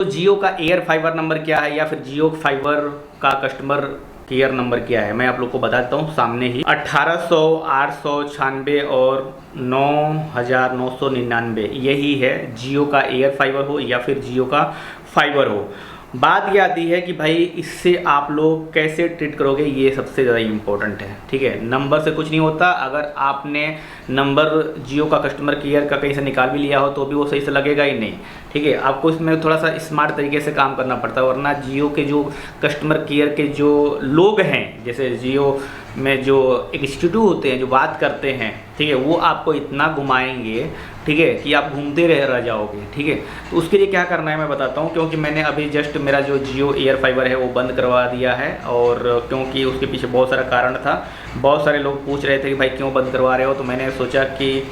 तो जियो का air fibre number क्या है या फिर जियो फाइबर का कस्टमर केयर नंबर क्या है, मैं आप लोग को बता देता हूँ सामने ही। 1800 896 और 9999 यही है जियो का एयर फाइबर हो या फिर जियो का फाइबर हो। बात ये आती है कि भाई इससे आप लोग कैसे ट्रीट करोगे, ये सबसे ज़्यादा इम्पोर्टेंट है। ठीक है, नंबर से कुछ नहीं होता। अगर आपने नंबर जियो का कस्टमर केयर का कहीं से निकाल भी लिया हो तो भी वो सही से लगेगा ही नहीं। ठीक है, आपको इसमें थोड़ा सा स्मार्ट तरीके से काम करना पड़ता है, वरना जियो के जो कस्टमर केयर के जो लोग हैं, जैसे जियो में जो एग्जीक्यूटिव होते हैं जो बात करते हैं, ठीक है, वो आपको इतना घुमाएंगे, ठीक है, कि आप घूमते रह जाओगे। ठीक है, तो उसके लिए क्या करना है मैं बताता हूँ, क्योंकि मैंने अभी जस्ट मेरा जो जियो एयर फाइबर है वो बंद करवा दिया है। और क्योंकि उसके पीछे बहुत सारा कारण था, बहुत सारे लोग पूछ रहे थे कि भाई क्यों बंद करवा रहे हो, तो मैंने सोचा कि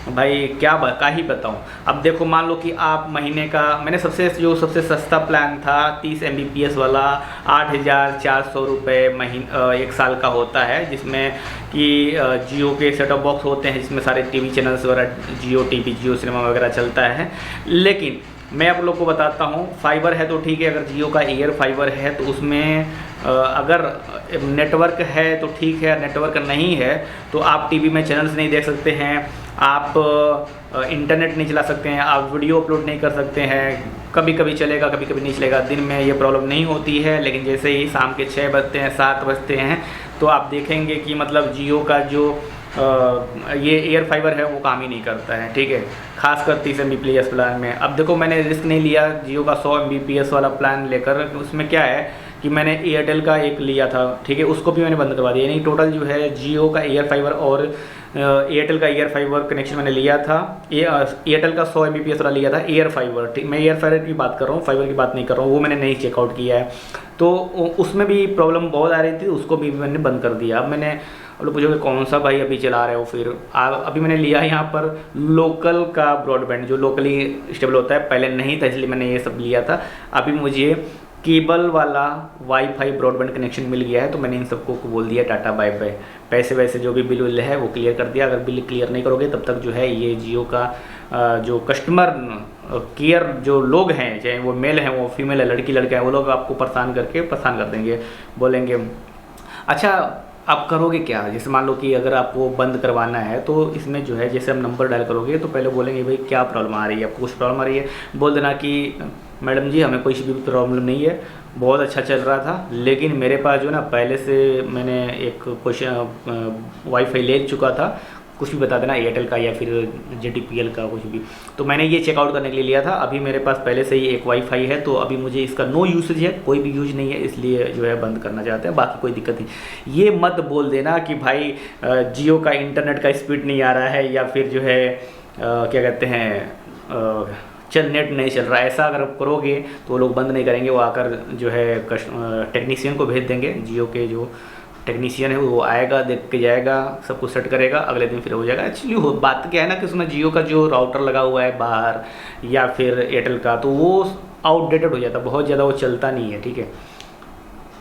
भाई क्या ही बताऊं। अब देखो, मान लो कि आप महीने का, मैंने सबसे सस्ता प्लान था 30 Mbps वाला 8400 रुपये एक साल का होता है, जिसमें कि जियो के सेटअप बॉक्स होते हैं जिसमें सारे टीवी चैनल्स वगैरह, जियो टीवी, जियो सिनेमा वगैरह चलता है। लेकिन मैं आप लोग को बताता हूँ, फाइबर है तो ठीक है, अगर जियो का एयर फाइबर है तो उसमें अगर नेटवर्क है तो ठीक है, नेटवर्क नहीं है तो आप टीवी में चैनल्स नहीं देख सकते हैं, आप इंटरनेट नहीं चला सकते हैं, आप वीडियो अपलोड नहीं कर सकते हैं। कभी कभी चलेगा, कभी कभी नहीं चलेगा। दिन में ये प्रॉब्लम नहीं होती है, लेकिन जैसे ही शाम के 6 बजते हैं, 7 बजते हैं, तो आप देखेंगे कि मतलब जियो का जो ये एयर फाइबर है वो काम ही नहीं करता है। ठीक है, खासकर 30 Mbps प्लान में। अब देखो, मैंने रिस्क नहीं लिया जियो का 100 Mbps वाला प्लान लेकर। उसमें क्या है कि मैंने एयरटेल का एक लिया था, ठीक है, उसको भी मैंने बंद करवा दिया। यानी टोटल जो है जियो का एयर फाइबर और एयरटेल का एयर फाइबर कनेक्शन मैंने लिया था। एयरटेल का 100 Mbps वाला लिया था एयर फाइबर। ठीक, मैं एयर फाइबर की बात कर रहा हूँ, फाइबर की बात नहीं कर रहा हूँ। वो मैंने नहीं चेकआउट किया है, तो उसमें भी प्रॉब्लम बहुत आ रही थी, उसको भी मैंने बंद कर दिया। अब मैंने, अब लोग पूछोगे कौन सा भाई अभी चला रहे हो, फिर अभी मैंने लिया है यहाँ पर लोकल का ब्रॉडबैंड, जो लोकली स्टेबल होता है। पहले नहीं था इसलिए मैंने ये सब लिया था। अभी मुझे केबल वाला वाईफाई ब्रॉडबैंड कनेक्शन मिल गया है, तो मैंने इन सबको बोल दिया टाटा बाय बाय। पैसे वैसे जो भी बिल है वो क्लियर कर दिया। अगर बिल क्लियर नहीं करोगे तब तक जो है ये जियो का जो कस्टमर केयर जो लोग हैं, चाहे वो मेल हैं, वो फीमेल है, लड़की लड़का है, वो लोग आपको परेशान कर देंगे, बोलेंगे। अच्छा, आप करोगे क्या? जैसे मान लो कि अगर आपको बंद करवाना है तो इसमें जो है, जैसे हम नंबर डायल करोगे तो पहले बोलेंगे भाई क्या प्रॉब्लम आ रही है, आपको कुछ प्रॉब्लम आ रही है, बोल देना कि मैडम जी हमें कोई भी प्रॉब्लम नहीं है, बहुत अच्छा चल रहा था, लेकिन मेरे पास जो है ना, पहले से मैंने एक क्वेश्चन वाईफाई ले चुका था, कुछ भी बता देना, एयरटेल का या फिर JTPL का कुछ भी, तो मैंने ये चेकआउट करने के लिए लिया था। अभी मेरे पास पहले से ही एक वाईफाई है, तो अभी मुझे इसका नो यूसेज है, कोई भी यूज नहीं है, इसलिए जो है बंद करना चाहते हैं। बाकी कोई दिक्कत नहीं। ये मत बोल देना कि भाई जियो का इंटरनेट का स्पीड नहीं आ रहा है, या फिर जो है क्या कहते हैं नेट नहीं चल रहा है। ऐसा अगर करोगे तो वो लोग बंद नहीं करेंगे, वो आकर जो है टेक्नीशियन को भेज देंगे। जियो के जो टेक्नीशियन है वो आएगा, देख के जाएगा, सब कुछ सेट करेगा, अगले दिन फिर हो जाएगा। एक्चुअली हो बात क्या है ना कि उसमें जियो का जो राउटर लगा हुआ है बाहर या फिर एयरटेल का, तो वो आउटडेटेड हो जाता है, बहुत ज़्यादा वो चलता नहीं है। ठीक है,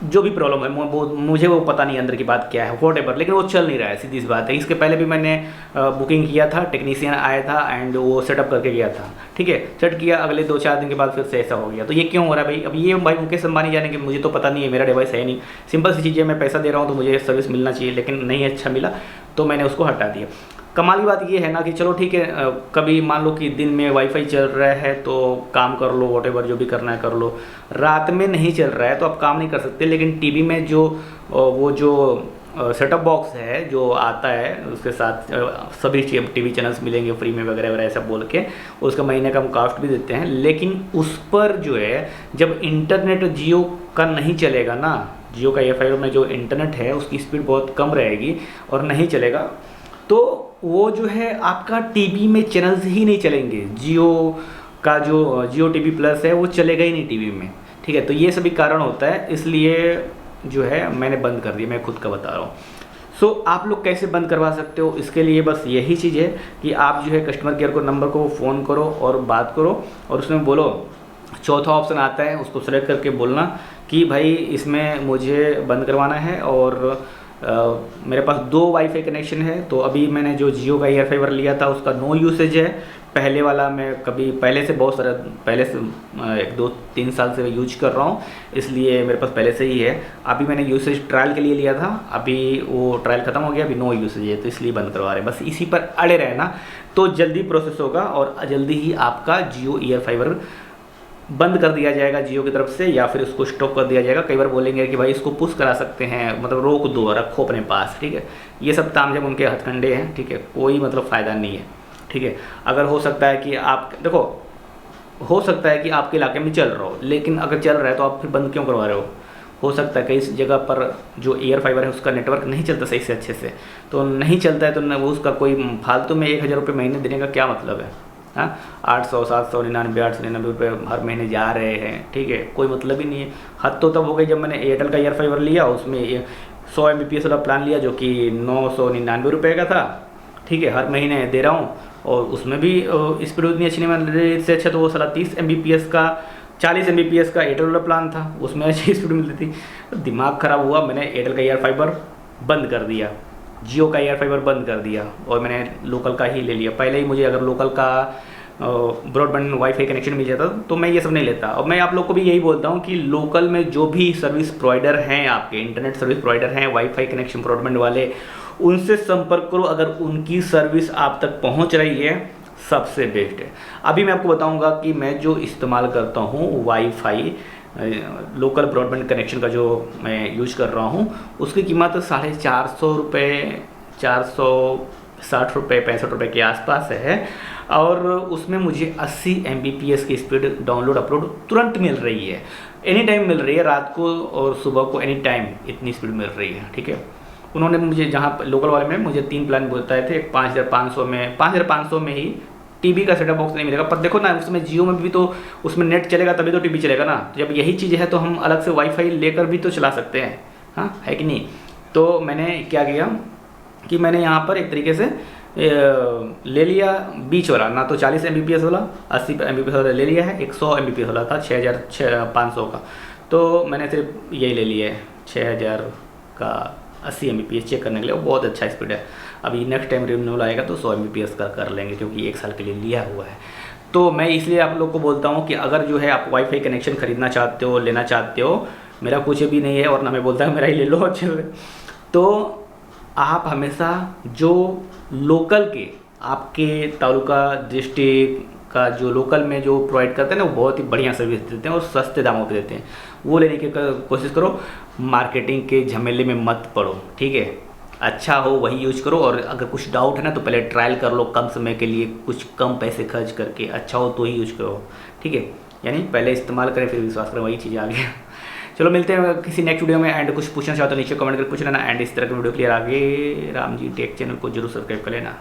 जो भी प्रॉब्लम है मुझे वो पता नहीं अंदर की बात क्या है, वॉट, लेकिन वो चल नहीं रहा है, सीधी सी बात है। इसके पहले भी मैंने बुकिंग किया था, टेक्नीशियन आया था एंड वो सेटअप करके गया था। ठीक है, सेट किया, अगले 2-4 दिन के बाद फिर से ऐसा हो गया। तो ये क्यों हो रहा है भाई? अब ये भाई मुकेश अंबानी जाने कि मुझे तो पता नहीं है, मेरा डिवाइस है नहीं। सिंपल सी चीज़ है, मैं पैसा दे रहा हूँ तो मुझे सर्विस मिलना चाहिए, लेकिन नहीं अच्छा मिला तो मैंने उसको हटा दिया। कमाल की बात ये है ना कि चलो ठीक है, कभी मान लो कि दिन में वाईफाई चल रहा है तो काम कर लो, वॉटेवर जो भी करना है कर लो। रात में नहीं चल रहा है तो आप काम नहीं कर सकते, लेकिन टीवी में जो वो जो सेटअप बॉक्स है जो आता है, उसके साथ सभी टीवी चैनल्स मिलेंगे फ्री में वगैरह वगैरह ऐसा बोल के, उसका महीने का हम कास्ट भी देते हैं। लेकिन उस पर जो है, जब इंटरनेट जियो का नहीं चलेगा ना, जियो का एयर फाइबर में जो इंटरनेट है उसकी स्पीड बहुत कम रहेगी और नहीं चलेगा, तो वो जो है आपका टीवी में चैनल्स ही नहीं चलेंगे। जियो का जो जियो टीवी प्लस है वो चलेगा ही नहीं टीवी में। ठीक है, तो ये सभी कारण होता है, इसलिए जो है मैंने बंद कर दिया, मैं खुद का बता रहा हूँ। सो आप लोग कैसे बंद करवा सकते हो, इसके लिए बस यही चीज़ है कि आप जो है कस्टमर केयर को नंबर को फ़ोन करो और बात करो, और उसमें बोलो, चौथा ऑप्शन आता है उसको सेलेक्ट करके बोलना कि भाई इसमें मुझे बंद करवाना है और मेरे पास 2 वाईफाई कनेक्शन है। तो अभी मैंने जो जियो का एयर फाइबर लिया था उसका नो यूसेज है, पहले वाला मैं कभी पहले से बहुत सारा पहले से 1-2-3 साल से यूज कर रहा हूँ, इसलिए मेरे पास पहले से ही है। अभी मैंने यूसेज ट्रायल के लिए लिया था, अभी वो ट्रायल ख़त्म हो गया, अभी नो यूसेज है, तो इसलिए बंद करवा रहे हैं। बस इसी पर अड़े रहना तो जल्दी प्रोसेस होगा और जल्दी ही आपका जियो ईयर फाइबर बंद कर दिया जाएगा जियो की तरफ से, या फिर उसको स्टॉप कर दिया जाएगा। कई बार बोलेंगे कि भाई इसको पुश करा सकते हैं, मतलब रोक दो, रखो अपने पास, ठीक है। ये सब तामझाम उनके हथकंडे हैं, ठीक है, कोई मतलब फ़ायदा नहीं है, ठीक है। अगर हो सकता है कि आप देखो, हो सकता है कि आपके इलाके में चल रहा हो, लेकिन अगर चल रहा है तो आप फिर बंद क्यों करवा रहे हो सकता है कई जगह पर जो एयर फाइबर है उसका नेटवर्क नहीं चलता सही से अच्छे से, तो नहीं चलता है तो न वो उसका कोई फालतू में 1000 रुपये महीने देने का क्या मतलब है। हाँ, 800 799 899 रुपये हर महीने जा रहे हैं, ठीक है, कोई मतलब ही नहीं है। हद तो तब हो गई जब मैंने एयरटेल का एयर फाइबर लिया, उसमें 100 Mbps वाला प्लान लिया जो कि 999 रुपये का था, ठीक है, हर महीने दे रहा हूँ, और उसमें भी स्पीड उतनी अच्छी नहीं मिल रही। इससे अच्छा तो वो साला 30 Mbps का 40 Mbps का एयरटेल वाला प्लान था, उसमें अच्छी स्पीड मिलती थी। तो दिमाग ख़राब हुआ, मैंने एयरटेल का एयर फाइबर बंद कर दिया, जियो का एयर फाइबर बंद कर दिया, और मैंने लोकल का ही ले लिया। पहले ही मुझे अगर लोकल का ब्रॉडबैंड वाईफाई कनेक्शन मिल जाता तो मैं ये सब नहीं लेता। और मैं आप लोग को भी यही बोलता हूँ कि लोकल में जो भी सर्विस प्रोवाइडर हैं, आपके इंटरनेट सर्विस प्रोवाइडर हैं, वाईफाई कनेक्शन ब्रॉडबैंड वाले, उनसे संपर्क करो। अगर उनकी सर्विस आप तक पहुँच रही है, सबसे बेस्ट है। अभी मैं आपको बताऊँगा कि मैं जो इस्तेमाल करता हूँ वाईफाई लोकल ब्रॉडबैंड कनेक्शन का, जो मैं यूज कर रहा हूँ, उसकी कीमत 450 रुपये, 460 रुपये, 65 रुपये के आसपास है, और उसमें मुझे 80 Mbps की स्पीड डाउनलोड अपलोड तुरंत मिल रही है। एनी टाइम मिल रही है, रात को और सुबह को एनी टाइम इतनी स्पीड मिल रही है, ठीक है। उन्होंने मुझे जहाँ लोकल वाले में मुझे 3 प्लान बताए थे, 5500 में ही टीवी का सेटअप बॉक्स नहीं मिलेगा। पर देखो ना, उसमें जियो में भी तो उसमें नेट चलेगा तभी तो टीवी चलेगा ना। जब यही चीज़ है तो हम अलग से वाईफाई लेकर भी तो चला सकते हैं, हाँ है कि नहीं। तो मैंने क्या किया कि मैंने यहाँ पर एक तरीके से ले लिया बीच वाला, ना तो 40 Mbps वाला, 80 Mbps वाला ले लिया है। 100 Mbps वाला था 6500 का, तो मैंने सिर्फ यही ले लिया है 6000 का 80 Mbps चेक करने के लिए। वो बहुत अच्छा स्पीड है। अभी नेक्स्ट टाइम रिन्यूअल आएगा तो 100 Mbps का कर लेंगे, क्योंकि 1 साल के लिए लिया हुआ है। तो मैं इसलिए आप लोग को बोलता हूँ कि अगर जो है आप वाईफाई कनेक्शन खरीदना चाहते हो, लेना चाहते हो, मेरा कुछ भी नहीं है और ना मैं बोलता हूँ मेरा ही ले लो अच्छे से, तो आप हमेशा जो लोकल के आपके तालुका डिस्ट्रिक्ट का जो लोकल में जो प्रोवाइड करते हैं ना, वो बहुत ही बढ़िया सर्विस देते हैं और सस्ते दामों पे देते हैं, वो लेने की कोशिश करो। मार्केटिंग के झमेले में मत पड़ो, ठीक है। अच्छा हो वही यूज करो, और अगर कुछ डाउट है ना तो पहले ट्रायल कर लो कम समय के लिए, कुछ कम पैसे खर्च करके, अच्छा हो तो ही यूज करो, ठीक है। यानी पहले इस्तेमाल करें फिर विश्वास करें, वही चीज़ आ गया। चलो मिलते हैं किसी नेक्स्ट वीडियो में। एंड कुछ पूछना चाहो तो नीचे कमेंट करके पूछ लेना। एंड इस तरह के वीडियो के लिए आगे राम जी टेक चैनल को जरूर सब्सक्राइब कर लेना।